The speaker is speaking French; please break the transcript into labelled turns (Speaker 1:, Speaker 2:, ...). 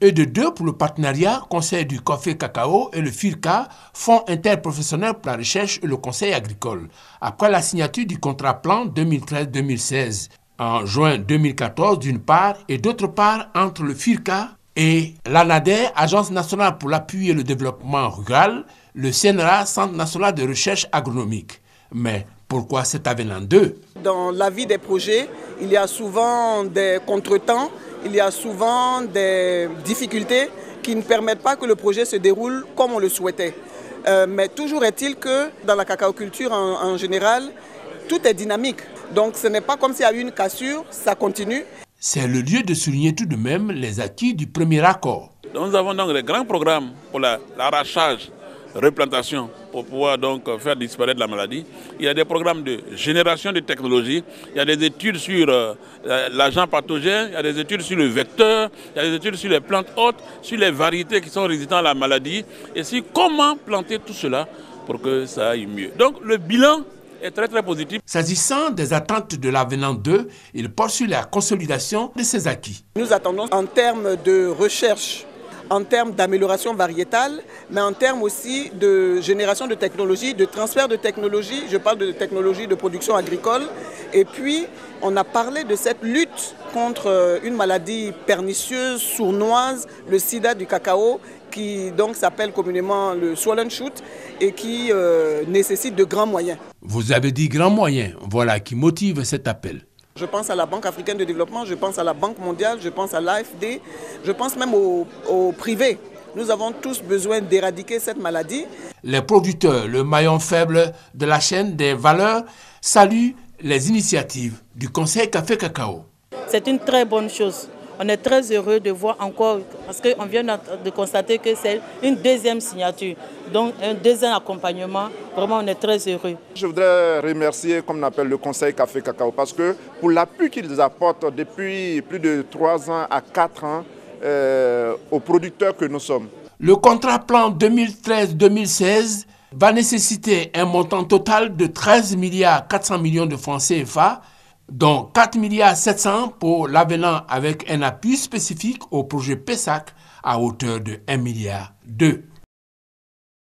Speaker 1: et de 2 pour le partenariat Conseil du café cacao et le FIRCA, Fonds interprofessionnel pour la recherche et le conseil agricole, après la signature du contrat plan 2013-2016 en juin 2014 d'une part et d'autre part entre le FIRCA et l'ANADER, Agence nationale pour l'appui et le développement rural, le CNRA, Centre national de recherche agronomique. Mais pourquoi cet avenant 2?
Speaker 2: Dans la vie des projets, il y a souvent des contretemps, il y a souvent des difficultés qui ne permettent pas que le projet se déroule comme on le souhaitait. Mais toujours est-il que dans la cacaoculture en général, tout est dynamique. Donc ce n'est pas comme s'il y a eu une cassure, ça continue.
Speaker 1: C'est le lieu de souligner tout de même les acquis du premier accord.
Speaker 3: Nous avons donc des grands programmes pour l'arrachage, replantation, pour pouvoir donc faire disparaître la maladie. Il y a des programmes de génération de technologie, il y a des études sur l'agent pathogène, il y a des études sur le vecteur, il y a des études sur les plantes hôtes, sur les variétés qui sont résistantes à la maladie, et sur comment planter tout cela pour que ça aille mieux. Donc le bilan est très positif.
Speaker 1: S'agissant des attentes de l'avenant 2, il porte sur la consolidation de ses acquis.
Speaker 2: Nous attendons en termes de recherche, en termes d'amélioration variétale, mais en termes aussi de génération de technologie, de transfert de technologie. Je parle de technologie de production agricole. Et puis, on a parlé de cette lutte contre une maladie pernicieuse, sournoise, le sida du cacao, qui donc s'appelle communément le swollen shoot et qui nécessite de grands moyens.
Speaker 1: Vous avez dit grands moyens, voilà qui motive cet appel.
Speaker 2: Je pense à la Banque africaine de développement, je pense à la Banque mondiale, je pense à l'AFD, je pense même au privé. Nous avons tous besoin d'éradiquer cette maladie.
Speaker 1: Les producteurs, le maillon faible de la chaîne des valeurs, saluent les initiatives du Conseil Café Cacao.
Speaker 4: C'est une très bonne chose. On est très heureux de voir encore, parce qu'on vient de constater que c'est une deuxième signature, donc un deuxième accompagnement. Vraiment, on est très heureux.
Speaker 5: Je voudrais remercier, comme on appelle, le Conseil Café Cacao, parce que pour l'appui qu'ils apportent depuis plus de 3 ans à 4 ans aux producteurs que nous sommes.
Speaker 1: Le contrat plan 2013-2016 va nécessiter un montant total de 13 400 milliards de francs CFA, dont 4 700 milliards pour l'avenant avec un appui spécifique au projet PESAC à hauteur de 1,2 milliard.